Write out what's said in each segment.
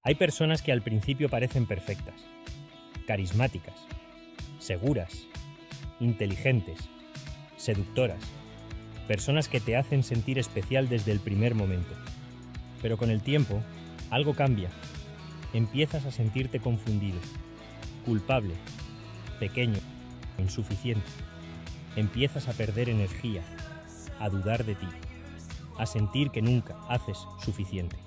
Hay personas que al principio parecen perfectas, carismáticas, seguras, inteligentes, seductoras, personas que te hacen sentir especial desde el primer momento. Pero con el tiempo, algo cambia. Empiezas a sentirte confundido, culpable, pequeño, insuficiente. Empiezas a perder energía, a dudar de ti, a sentir que nunca haces suficiente.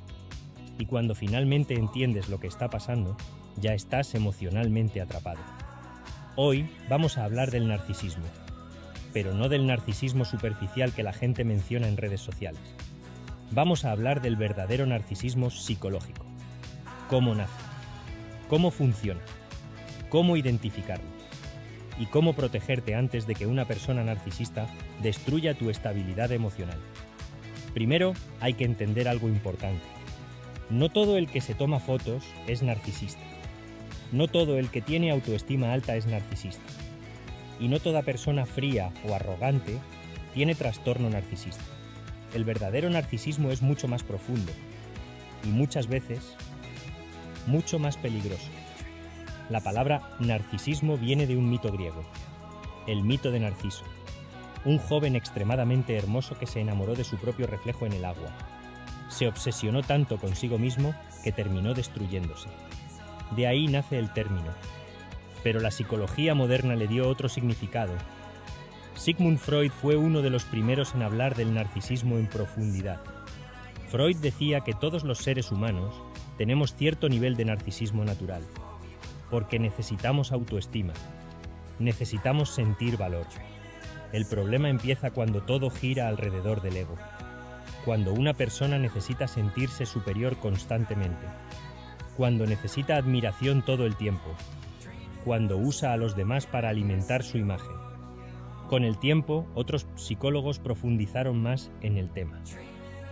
Y cuando finalmente entiendes lo que está pasando, ya estás emocionalmente atrapado. Hoy vamos a hablar del narcisismo, pero no del narcisismo superficial que la gente menciona en redes sociales. Vamos a hablar del verdadero narcisismo psicológico. ¿Cómo nace? ¿Cómo funciona? ¿Cómo identificarlo? Y cómo protegerte antes de que una persona narcisista destruya tu estabilidad emocional. Primero, hay que entender algo importante. No todo el que se toma fotos es narcisista. No todo el que tiene autoestima alta es narcisista. Y no toda persona fría o arrogante tiene trastorno narcisista. El verdadero narcisismo es mucho más profundo y muchas veces mucho más peligroso. La palabra narcisismo viene de un mito griego, el mito de Narciso, un joven extremadamente hermoso que se enamoró de su propio reflejo en el agua. Se obsesionó tanto consigo mismo que terminó destruyéndose. De ahí nace el término, pero la psicología moderna le dio otro significado. Sigmund Freud fue uno de los primeros en hablar del narcisismo en profundidad. Freud decía que todos los seres humanos tenemos cierto nivel de narcisismo natural, porque necesitamos autoestima, necesitamos sentir valor. El problema empieza cuando todo gira alrededor del ego, cuando una persona necesita sentirse superior constantemente, cuando necesita admiración todo el tiempo, cuando usa a los demás para alimentar su imagen. Con el tiempo, otros psicólogos profundizaron más en el tema,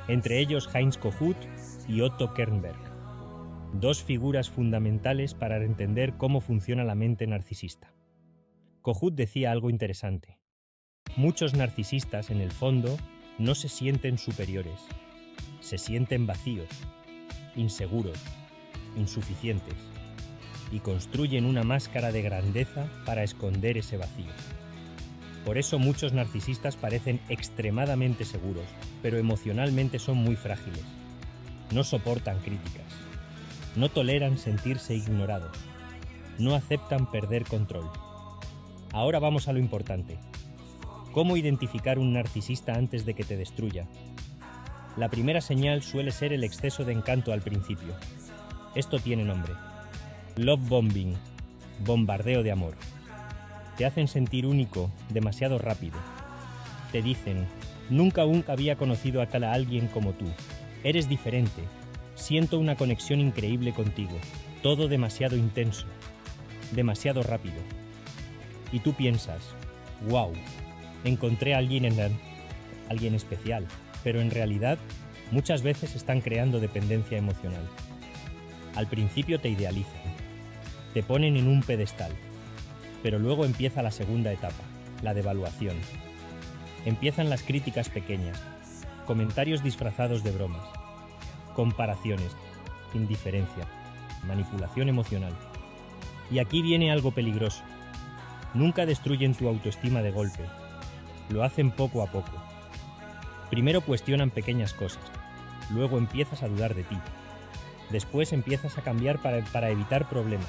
entre ellos Heinz Kohut y Otto Kernberg, dos figuras fundamentales para entender cómo funciona la mente narcisista. Kohut decía algo interesante. Muchos narcisistas, en el fondo, no se sienten superiores, se sienten vacíos, inseguros, insuficientes, y construyen una máscara de grandeza para esconder ese vacío. Por eso muchos narcisistas parecen extremadamente seguros, pero emocionalmente son muy frágiles. No soportan críticas, no toleran sentirse ignorados, no aceptan perder control. Ahora vamos a lo importante. ¿Cómo identificar un narcisista antes de que te destruya? La primera señal suele ser el exceso de encanto al principio. Esto tiene nombre: love bombing, bombardeo de amor. Te hacen sentir único demasiado rápido. Te dicen, nunca había conocido a tal alguien como tú. Eres diferente. Siento una conexión increíble contigo. Todo demasiado intenso, demasiado rápido. Y tú piensas, wow, encontré a alguien especial, pero en realidad muchas veces están creando dependencia emocional. Al principio te idealizan, te ponen en un pedestal, pero luego empieza la segunda etapa, la devaluación. Empiezan las críticas pequeñas, comentarios disfrazados de bromas, comparaciones, indiferencia, manipulación emocional. Y aquí viene algo peligroso. Nunca destruyen tu autoestima de golpe. Lo hacen poco a poco. Primero cuestionan pequeñas cosas, luego empiezas a dudar de ti. Después empiezas a cambiar para evitar problemas.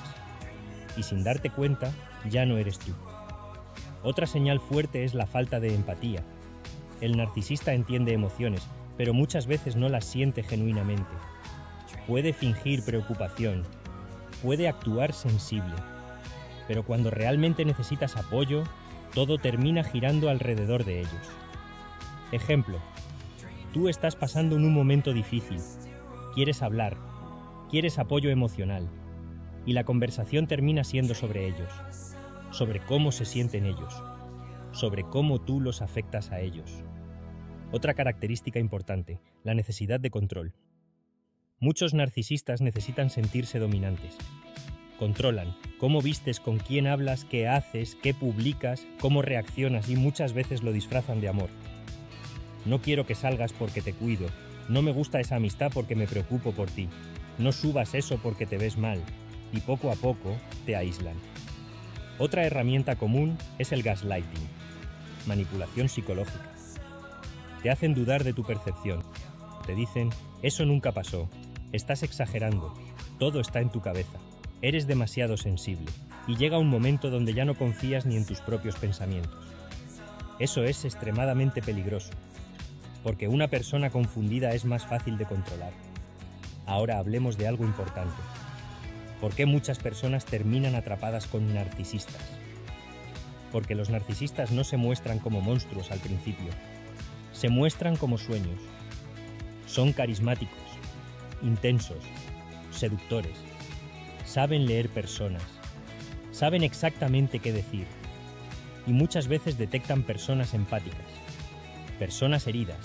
Y sin darte cuenta, ya no eres tú. Otra señal fuerte es la falta de empatía. El narcisista entiende emociones, pero muchas veces no las siente genuinamente. Puede fingir preocupación, puede actuar sensible, pero cuando realmente necesitas apoyo, todo termina girando alrededor de ellos. Ejemplo, tú estás pasando en un momento difícil, quieres hablar, quieres apoyo emocional, y la conversación termina siendo sobre ellos, sobre cómo se sienten ellos, sobre cómo tú los afectas a ellos. Otra característica importante, la necesidad de control. Muchos narcisistas necesitan sentirse dominantes. Controlan cómo vistes, con quién hablas, qué haces, qué publicas, cómo reaccionas, y muchas veces lo disfrazan de amor. No quiero que salgas porque te cuido, no me gusta esa amistad porque me preocupo por ti. no subas eso porque te ves mal, y poco a poco te aíslan. Otra herramienta común es el gaslighting, manipulación psicológica. Te hacen dudar de tu percepción. Te dicen, eso nunca pasó, estás exagerando, todo está en tu cabeza, eres demasiado sensible, y llega un momento donde ya no confías ni en tus propios pensamientos. Eso es extremadamente peligroso, porque una persona confundida es más fácil de controlar. Ahora hablemos de algo importante. ¿Por qué muchas personas terminan atrapadas con narcisistas? Porque los narcisistas no se muestran como monstruos al principio, se muestran como sueños. Son carismáticos, intensos, seductores, saben leer personas, saben exactamente qué decir, y muchas veces detectan personas empáticas, personas heridas,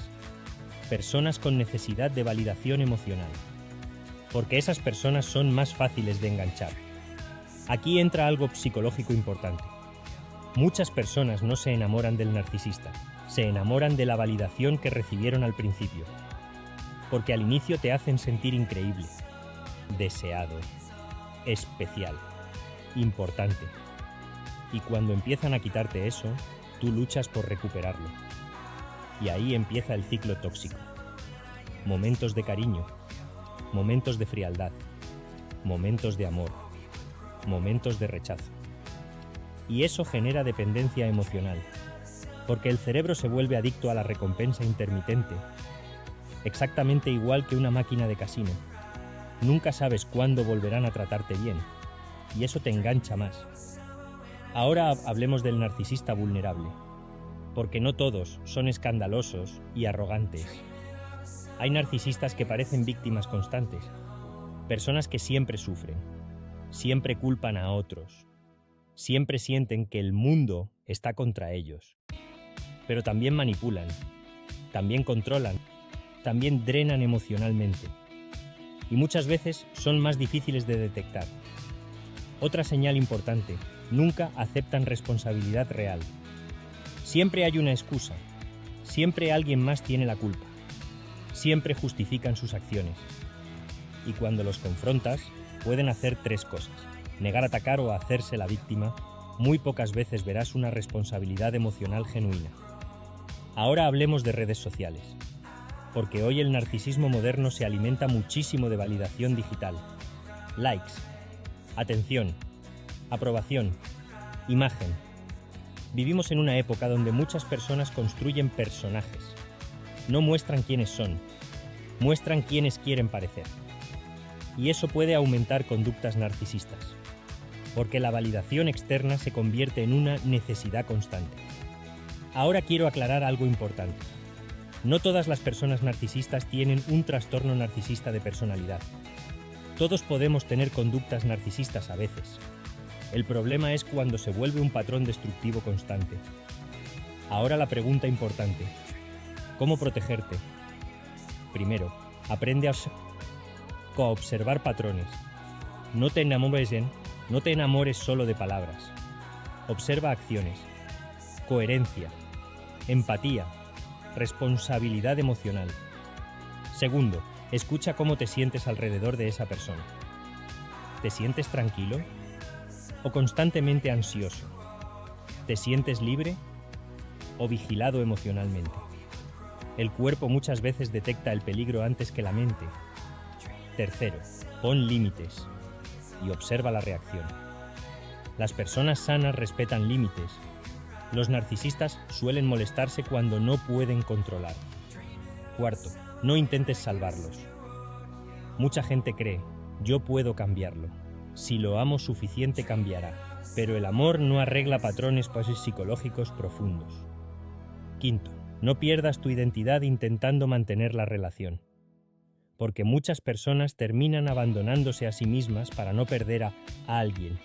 personas con necesidad de validación emocional, porque esas personas son más fáciles de enganchar. Aquí entra algo psicológico importante. Muchas personas no se enamoran del narcisista, se enamoran de la validación que recibieron al principio, porque al inicio te hacen sentir increíble, deseado, especial, importante. Y cuando empiezan a quitarte eso, tú luchas por recuperarlo. Y ahí empieza el ciclo tóxico. Momentos de cariño, momentos de frialdad, momentos de amor, momentos de rechazo. Y eso genera dependencia emocional, porque el cerebro se vuelve adicto a la recompensa intermitente, exactamente igual que una máquina de casino. Nunca sabes cuándo volverán a tratarte bien, y eso te engancha más. Ahora hablemos del narcisista vulnerable, porque no todos son escandalosos y arrogantes. Hay narcisistas que parecen víctimas constantes, personas que siempre sufren, siempre culpan a otros, siempre sienten que el mundo está contra ellos. Pero también manipulan, también controlan, también drenan emocionalmente. Y muchas veces son más difíciles de detectar. Otra señal importante, nunca aceptan responsabilidad real. Siempre hay una excusa, siempre alguien más tiene la culpa, siempre justifican sus acciones. Y cuando los confrontas, pueden hacer tres cosas: negar, atacar o hacerse la víctima. Muy pocas veces verás una responsabilidad emocional genuina. Ahora hablemos de redes sociales, porque hoy el narcisismo moderno se alimenta muchísimo de validación digital. Likes, atención, aprobación, imagen. Vivimos en una época donde muchas personas construyen personajes. No muestran quiénes son, muestran quiénes quieren parecer. Y eso puede aumentar conductas narcisistas, porque la validación externa se convierte en una necesidad constante. Ahora quiero aclarar algo importante. No todas las personas narcisistas tienen un trastorno narcisista de personalidad. Todos podemos tener conductas narcisistas a veces. El problema es cuando se vuelve un patrón destructivo constante. Ahora la pregunta importante: ¿cómo protegerte? Primero, aprende a observar patrones. No te enamores solo de palabras. Observa acciones, coherencia, empatía, responsabilidad emocional. Segundo, escucha cómo te sientes alrededor de esa persona. ¿Te sientes tranquilo o constantemente ansioso? ¿Te sientes libre o vigilado emocionalmente? El cuerpo muchas veces detecta el peligro antes que la mente. Tercero, pon límites y observa la reacción. Las personas sanas respetan límites. Los narcisistas suelen molestarse cuando no pueden controlar. Cuarto, no intentes salvarlos. Mucha gente cree, yo puedo cambiarlo. Si lo amo suficiente cambiará. Pero el amor no arregla patrones psicológicos profundos. Quinto, no pierdas tu identidad intentando mantener la relación. Porque muchas personas terminan abandonándose a sí mismas para no perder a alguien.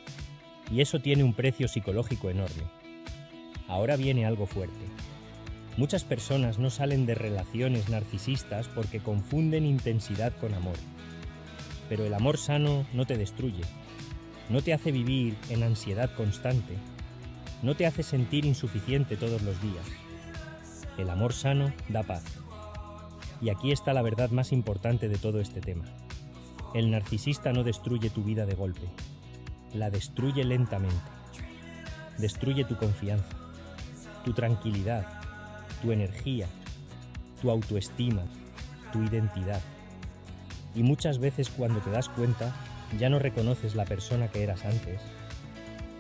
Y eso tiene un precio psicológico enorme. Ahora viene algo fuerte. Muchas personas no salen de relaciones narcisistas porque confunden intensidad con amor. Pero el amor sano no te destruye, no te hace vivir en ansiedad constante, no te hace sentir insuficiente todos los días. El amor sano da paz. Y aquí está la verdad más importante de todo este tema. El narcisista no destruye tu vida de golpe, la destruye lentamente. Destruye tu confianza, tu tranquilidad, tu energía, tu autoestima, tu identidad. Y muchas veces cuando te das cuenta, ya no reconoces la persona que eras antes.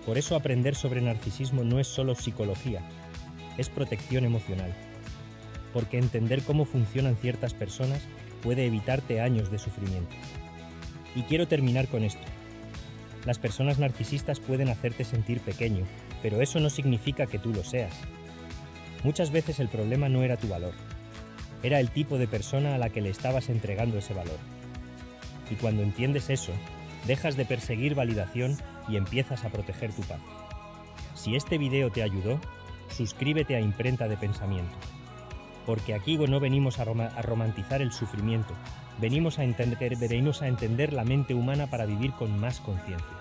Por eso aprender sobre narcisismo no es solo psicología, es protección emocional. Porque entender cómo funcionan ciertas personas puede evitarte años de sufrimiento. Y quiero terminar con esto. Las personas narcisistas pueden hacerte sentir pequeño, pero eso no significa que tú lo seas. Muchas veces el problema no era tu valor, era el tipo de persona a la que le estabas entregando ese valor. Y cuando entiendes eso, dejas de perseguir validación y empiezas a proteger tu paz. Si este video te ayudó, suscríbete a Imprenta de Pensamiento. Porque aquí no venimos a romantizar el sufrimiento, venimos a entender la mente humana para vivir con más conciencia.